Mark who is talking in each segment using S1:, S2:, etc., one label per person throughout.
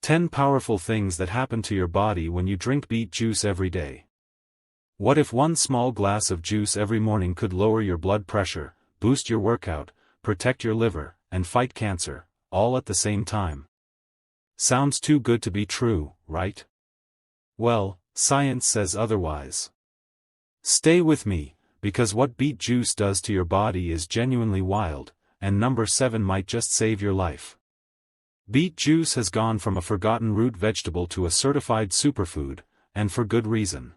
S1: 10 powerful things that happen to your body when you drink beet juice every day. What if one small glass of juice every morning could lower your blood pressure, boost your workout, protect your liver, and fight cancer, all at the same time? Sounds too good to be true, right? Well, science says otherwise. Stay with me, because what beet juice does to your body is genuinely wild, and number 7 might just save your life. Beet juice has gone from a forgotten root vegetable to a certified superfood, and for good reason.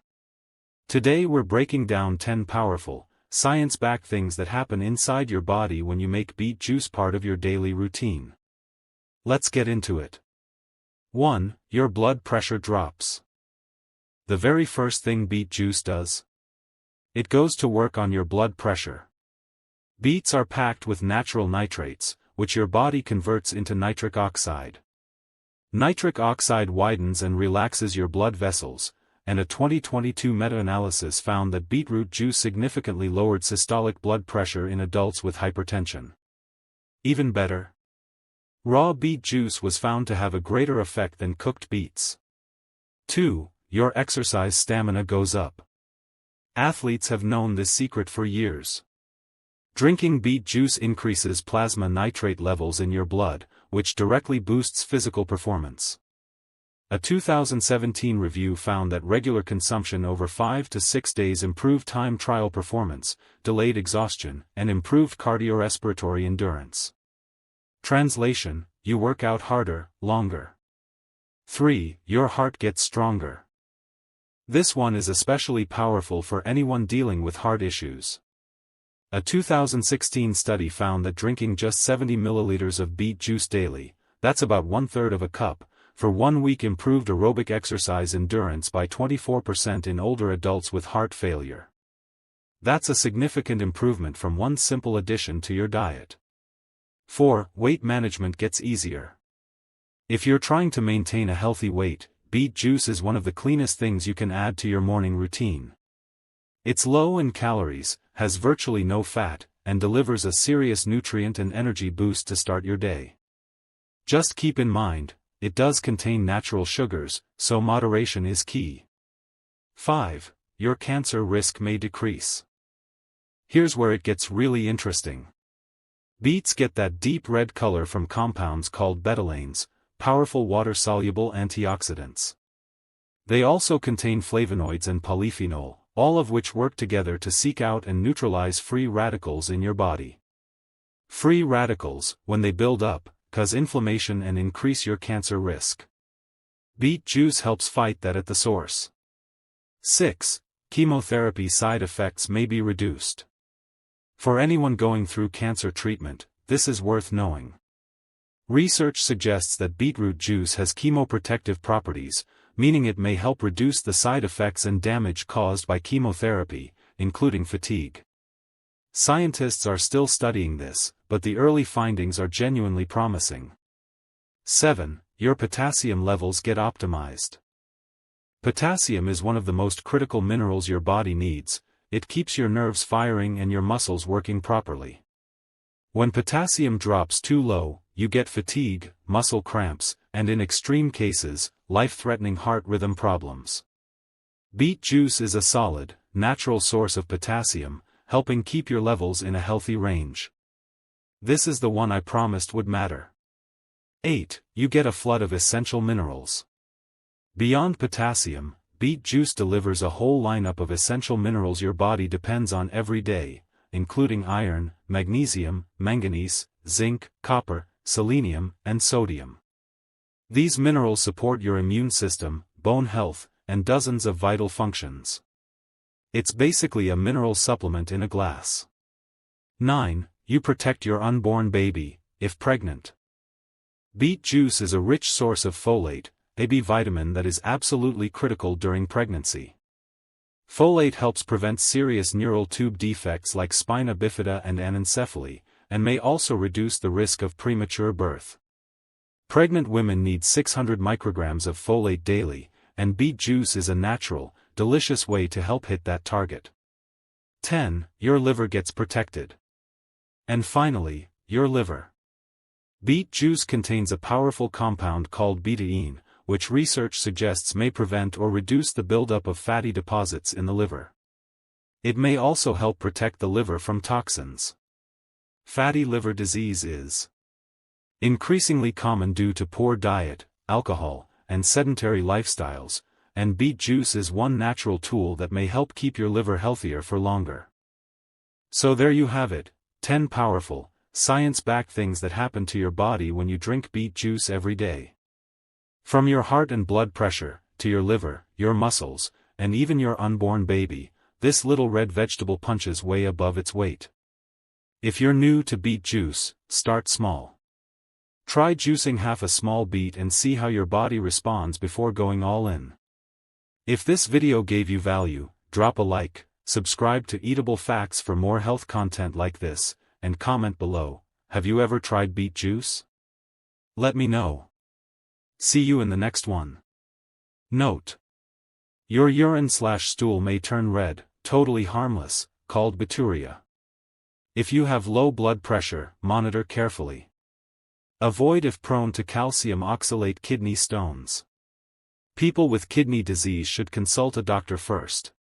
S1: Today we're breaking down 10 powerful, science-backed things that happen inside your body when you make beet juice part of your daily routine. Let's get into it. 1. Your blood pressure drops. The very first thing beet juice does? It goes to work on your blood pressure. Beets are packed with natural nitrates, which your body converts into nitric oxide. Nitric oxide widens and relaxes your blood vessels, and a 2022 meta-analysis found that beetroot juice significantly lowered systolic blood pressure in adults with hypertension. Even better, raw beet juice was found to have a greater effect than cooked beets. 2. Your exercise stamina goes up. Athletes have known this secret for years. Drinking beet juice increases plasma nitrate levels in your blood, which directly boosts physical performance. A 2017 review found that regular consumption over 5 to 6 days improved time trial performance, delayed exhaustion, and improved cardiorespiratory endurance. Translation: you work out harder, longer. 3. Your heart gets stronger. This one is especially powerful for anyone dealing with heart issues. A 2016 study found that drinking just 70 milliliters of beet juice daily, that's about 1/3 of a cup, for 1 week improved aerobic exercise endurance by 24% in older adults with heart failure. That's a significant improvement from one simple addition to your diet. 4. Weight management gets easier. If you're trying to maintain a healthy weight, beet juice is one of the cleanest things you can add to your morning routine. It's low in calories, has virtually no fat, and delivers a serious nutrient and energy boost to start your day. Just keep in mind, it does contain natural sugars, so moderation is key. 5. Your cancer risk may decrease. Here's where it gets really interesting. Beets get that deep red color from compounds called betalains, powerful water-soluble antioxidants. They also contain flavonoids and polyphenol, all of which work together to seek out and neutralize free radicals in your body. Free radicals, when they build up, cause inflammation and increase your cancer risk. Beet juice helps fight that at the source. 6. Chemotherapy side effects may be reduced. For anyone going through cancer treatment, this is worth knowing. Research suggests that beetroot juice has chemoprotective properties, meaning it may help reduce the side effects and damage caused by chemotherapy, including fatigue. Scientists are still studying this, but the early findings are genuinely promising. 7. Your potassium levels get optimized. Potassium is one of the most critical minerals your body needs. It keeps your nerves firing and your muscles working properly. When potassium drops too low, you get fatigue, muscle cramps, and in extreme cases, life-threatening heart rhythm problems. Beet juice is a solid, natural source of potassium, helping keep your levels in a healthy range. This is the one I promised would matter. 8. You get a flood of essential minerals. Beyond potassium, beet juice delivers a whole lineup of essential minerals your body depends on every day, including iron, magnesium, manganese, zinc, copper, selenium, and sodium. These minerals support your immune system, bone health, and dozens of vital functions. It's basically a mineral supplement in a glass. 9. You protect your unborn baby, if pregnant. Beet juice is a rich source of folate, a B vitamin that is absolutely critical during pregnancy. Folate helps prevent serious neural tube defects like spina bifida and anencephaly, and may also reduce the risk of premature birth. Pregnant women need 600 micrograms of folate daily, and beet juice is a natural, delicious way to help hit that target. 10. Your liver gets protected. And finally, your liver. Beet juice contains a powerful compound called betaine, which research suggests may prevent or reduce the buildup of fatty deposits in the liver. It may also help protect the liver from toxins. Fatty liver disease is increasingly common due to poor diet, alcohol, and sedentary lifestyles, and beet juice is one natural tool that may help keep your liver healthier for longer. So there you have it, 10 powerful, science-backed things that happen to your body when you drink beet juice every day. From your heart and blood pressure, to your liver, your muscles, and even your unborn baby, this little red vegetable punches way above its weight. If you're new to beet juice, start small. Try juicing half a small beet and see how your body responds before going all in. If this video gave you value, drop a like, subscribe to Eatable Facts for more health content like this, and comment below, have you ever tried beet juice? Let me know. See you in the next one. Note: your urine/stool may turn red, totally harmless, called bacteria. If you have low blood pressure, monitor carefully. Avoid if prone to calcium oxalate kidney stones. People with kidney disease should consult a doctor first.